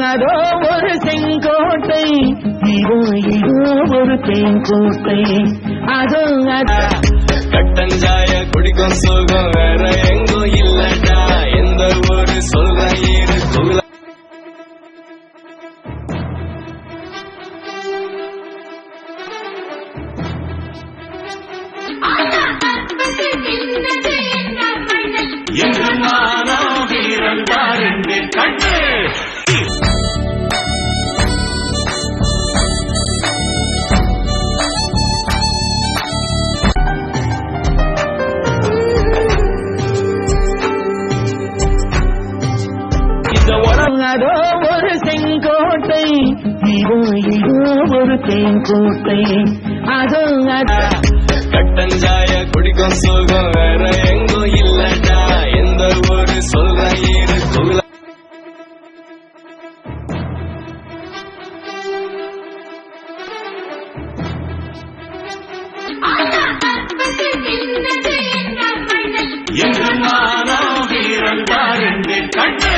அதோ ஒரு செங்கோட்டை, இதோ ஒரு தேங்கோட்டை. அதோ கட்டஞ்சாய குடிக்கும் சுகம் வேற எங்கும் இல்லடா. எந்த ஒரு சொல்ற இருக்கு என்று நானோ வீரன் பாருங்க கண்டு. அதோ ஒரு செங்கோட்டை, இதோ ஒரு தேங்கோட்டை. அதோ கட்டஞ்சாய குடிக்கும் சுகம் வேற எங்கும் இல்லடா. எந்த ஒரு சொல்ற இருக்கு என்று நானோ வீரன் பாருங்க கண்டு.